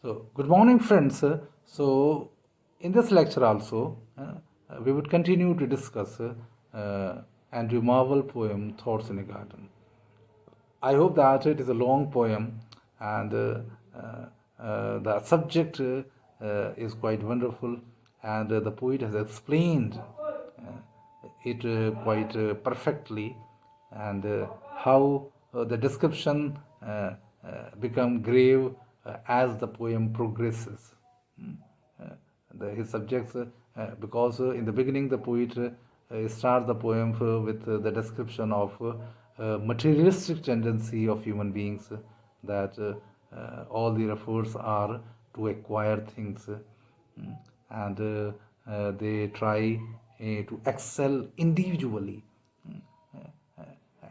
So, good morning, friends. So, in this lecture also, we would continue to discuss Andrew Marvell poem "Thoughts in a Garden." I hope that it is a long poem, and the subject is quite wonderful, and the poet has explained it quite perfectly, and how the description become grave as the poem progresses. His subjects, because in the beginning the poet starts the poem with the description of materialistic tendency of human beings, that all their efforts are to acquire things, and they try to excel individually.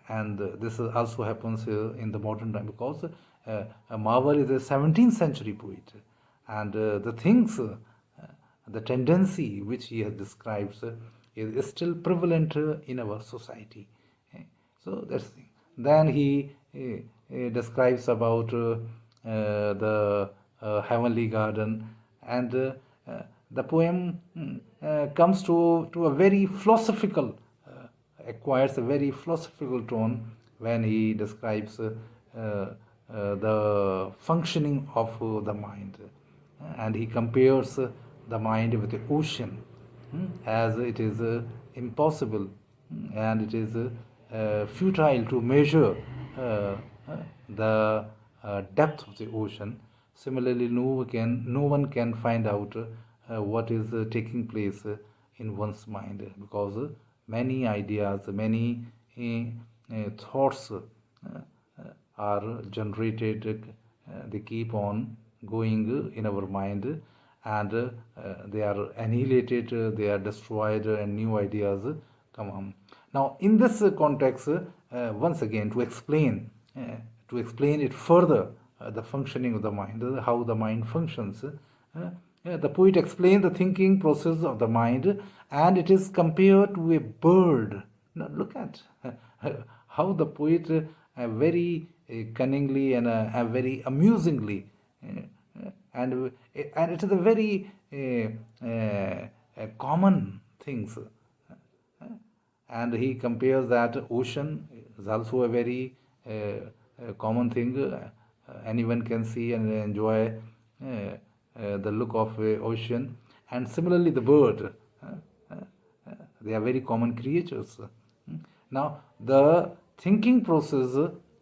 And this also happens in the modern time, because Marvell is a 17th century poet, and the things, the tendency which he has described is still prevalent in our society. So that's the thing. Then he describes about the heavenly garden, and the poem comes to a very philosophical, acquires a very philosophical tone when he describes the functioning of the mind, and he compares the mind with the ocean, as it is impossible, and it is futile to measure the depth of the ocean. Similarly, no one can find out what is taking place in one's mind, because many ideas, many thoughts are generated. They keep on going in our mind, and they are annihilated, they are destroyed, and new ideas come on. Now, in this context, once again, to explain it further, the functioning of the mind, how the mind functions, the poet explains the thinking process of the mind, and it is compared to a bird. Now, look at how the poet very cunningly and very amusingly, and it is a very common things, and he compares that ocean is also a very common thing. Anyone can see and enjoy the look of ocean, and similarly the bird. They are very common creatures. Now, the thinking process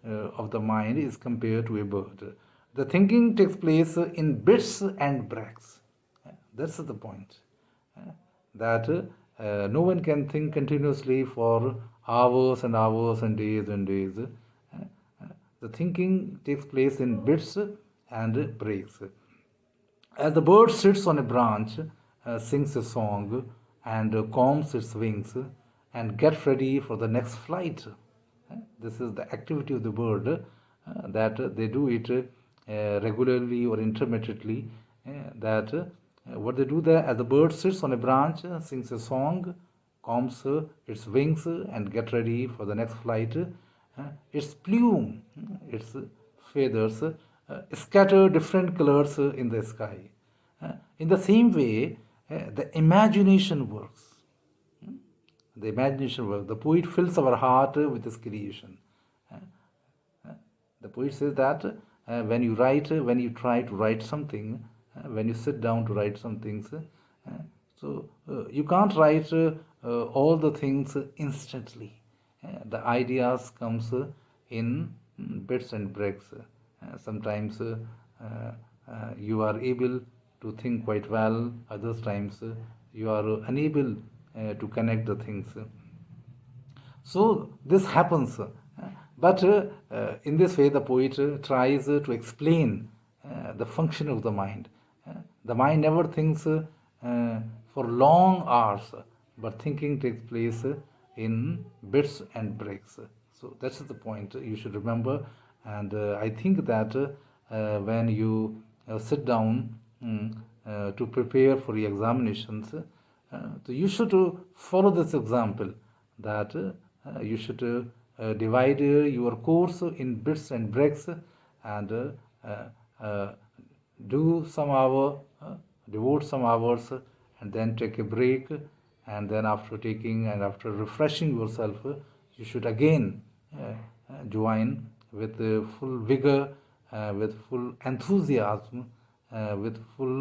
of the mind is compared to a bird. The thinking takes place in bits and breaks. That's the point. That no one can think continuously for hours and hours and days and days. The thinking takes place in bits and breaks. As the bird sits on a branch, sings a song, and combs its wings, and gets ready for the next flight. This is the activity of the bird, that they do it regularly or intermittently. That what they do there, as the bird sits on a branch, sings a song, combs its wings, and get ready for the next flight. Its plume, its feathers, scatter different colors in the sky. In the same way, the imagination works. The imagination works. The poet fills our heart with his creation. The poet says that when you write, when you try to write something, when you sit down to write some things, so you can't write all the things instantly. The ideas comes in bits and breaks. Sometimes you are able to think quite well. Other times you are unable to connect the things. So this happens. But in this way, the poet tries to explain the function of the mind. The mind never thinks for long hours, but thinking takes place in bits and breaks. So that's the point you should remember. And I think that when you sit down to prepare for the examinations, so you should follow this example, that you should divide your course in bits and breaks, and do some hour, devote some hours, and then take a break, and then after taking and after refreshing yourself, you should again join with full vigor, with full enthusiasm, with full,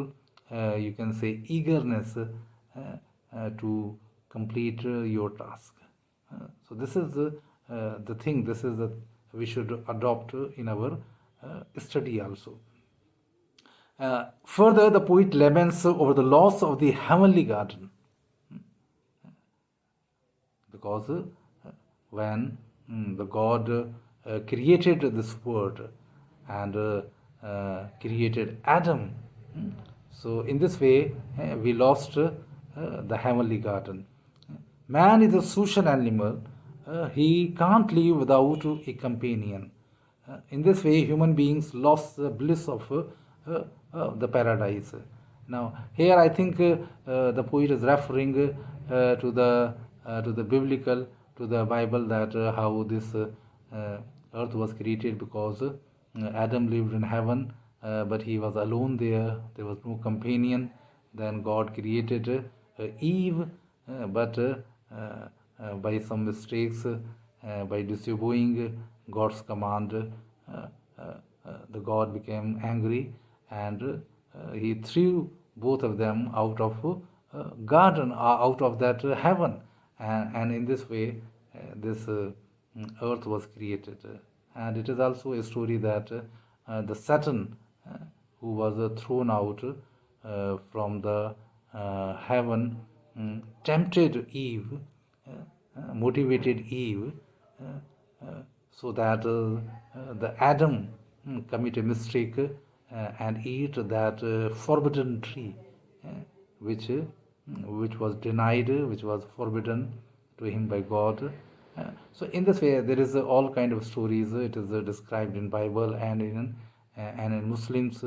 you can say, eagerness to complete your task. So this is the thing. This is the we should adopt in our study also. Further, the poet laments over the loss of the heavenly garden, because when the God created this world and created Adam, so in this way we lost the heavenly garden. Man is a social animal. He can't live without a companion. In this way, human beings lost the bliss of the paradise. Now, here I think the poet is referring to the biblical, to the Bible, that how this earth was created, because Adam lived in heaven, but he was alone there. There was no companion. Then God created Eve, but by some mistakes, by disobeying God's command, the God became angry, and he threw both of them out of garden, out of that heaven, and in this way this earth was created. And it is also a story that the Satan, who was thrown out from the heaven, tempted Eve, motivated Eve, so that the Adam commit a mistake and eat that forbidden tree, which was denied, which was forbidden to him by God. So in this way, there is all kind of stories. It is described in Bible and in Muslims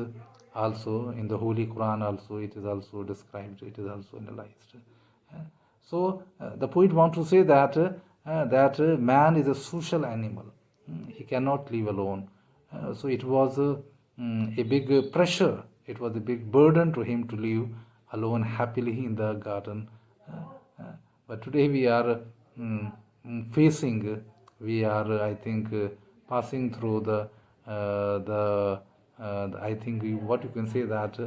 also, in the Holy Quran also. It is also described. It is also analyzed. So the poet wants to say that man is a social animal. He cannot live alone. So it was a big pressure. It was a big burden to him to live alone happily in the garden. But today we are I think, passing through the I think what you can say that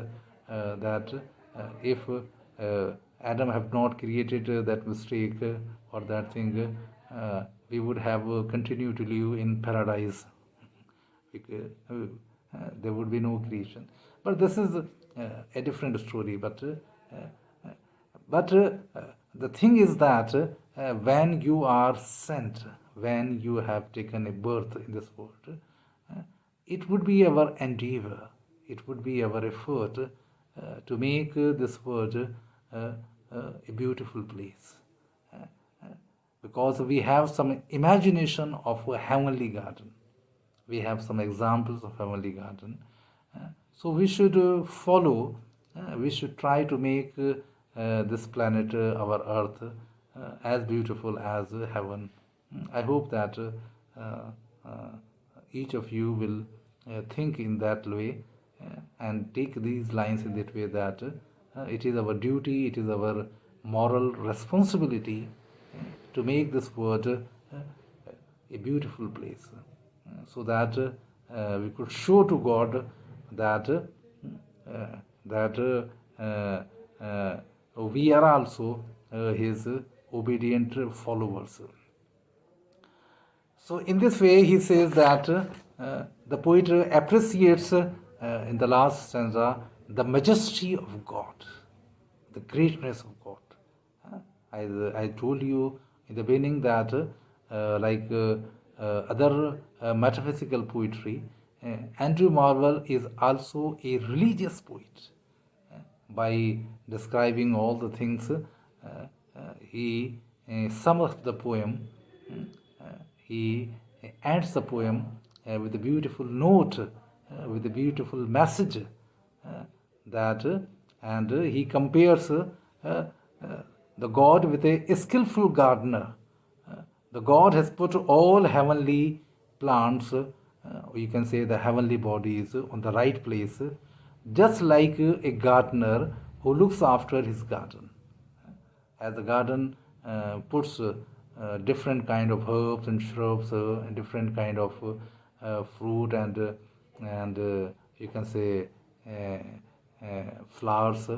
if Adam have not created that mistake or that thing, we would have continued to live in paradise. There would be no creation. But this is a different story. But the thing is that when you are sent, when you have taken a birth in this world, it would be our endeavor, it would be our effort to make this world a beautiful place. Because we have some imagination of a heavenly garden. We have some examples of heavenly garden. So we should follow, we should try to make this planet, our earth, as beautiful as heaven. I hope that each of you will think in that way and take these lines in that way, that it is our duty, it is our moral responsibility to make this world a beautiful place, so that we could show to God that we are also his obedient followers. So in this way, he says that the poet appreciates in the last stanza the majesty of God, the greatness of God. I told you in the beginning that like other metaphysical poetry, Andrew Marvell is also a religious poet. By describing all the things, he sums up the poem. He ends the poem with a beautiful note, with a beautiful message, and he compares the God with a skillful gardener. The God has put all heavenly plants, you can say the heavenly bodies, on the right place, just like a gardener who looks after his garden. As the garden puts different kind of herbs and shrubs, and different kind of fruit and you can say flowers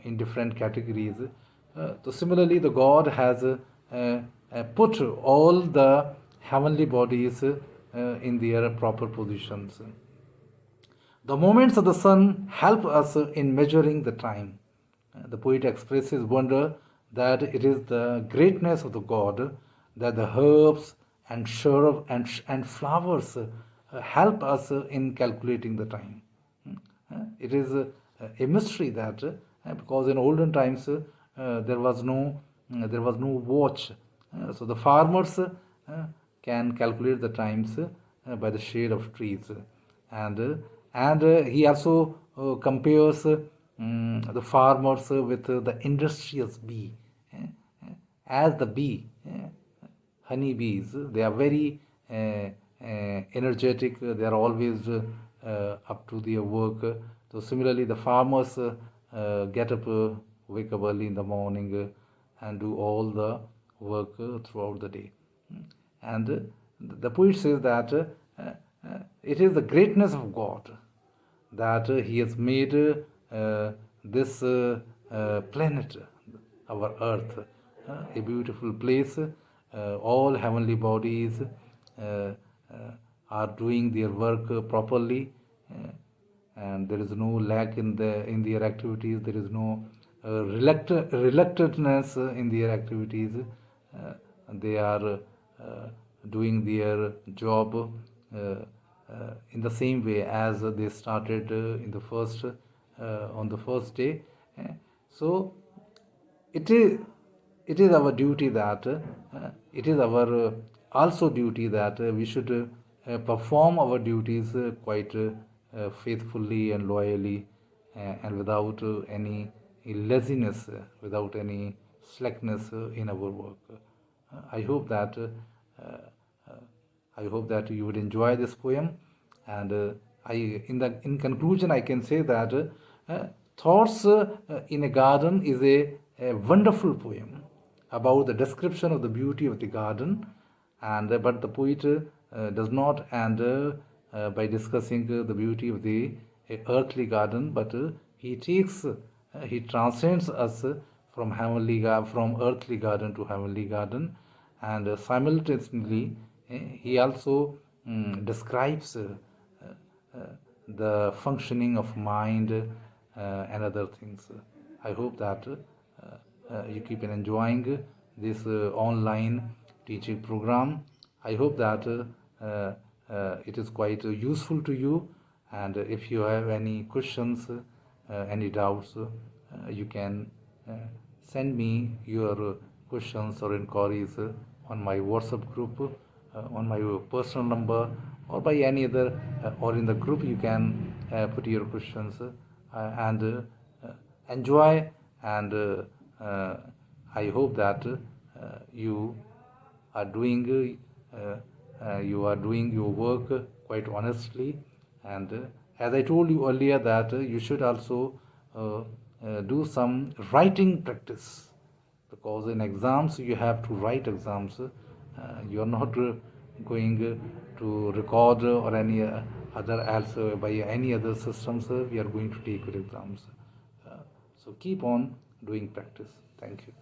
in different categories. So similarly, the God has put all the heavenly bodies in their proper positions. The moments of the sun help us in measuring the time. The poet expresses wonder that it is the greatness of the God that the herbs and shrubs and flowers help us in calculating the time. It is a mystery that because in olden times there was no watch, so the farmers can calculate the times by the shade of trees, and he also compares the farmers with the industrious bee, as the bee. Honey bees, they are very energetic, they are always up to their work. So similarly, the farmers get up, wake up early in the morning, and do all the work throughout the day. And the poet says that it is the greatness of God that he has made this planet, our earth, a beautiful place. All heavenly bodies uh, are doing their work properly, and there is no lack in their activities. There is no reluctantness in their activities. They are doing their job in the same way as they started in the first on the first day. So it is it is our duty that it is our also duty that we should perform our duties quite faithfully and loyally, and without any laziness, without any slackness in our work. I hope that I hope that you would enjoy this poem, and in conclusion I can say that Thoughts in a Garden is a wonderful poem about the description of the beauty of the garden, and but the poet does not end by discussing the beauty of the earthly garden, but he transcends us from from earthly garden to heavenly garden, and simultaneously he also describes the functioning of mind and other things. I hope that you keep on enjoying this online teaching program. I hope that it is quite useful to you, and if you have any questions, any doubts, you can send me your questions or inquiries on my WhatsApp group, on my personal number, or by any other, or in the group you can put your questions and enjoy. And I hope that you are doing your work quite honestly, and as I told you earlier that you should also do some writing practice, because in exams you have to write exams. You are not going to record or any other else by any other systems. We are going to take your exams. So keep on doing practice. Thank you.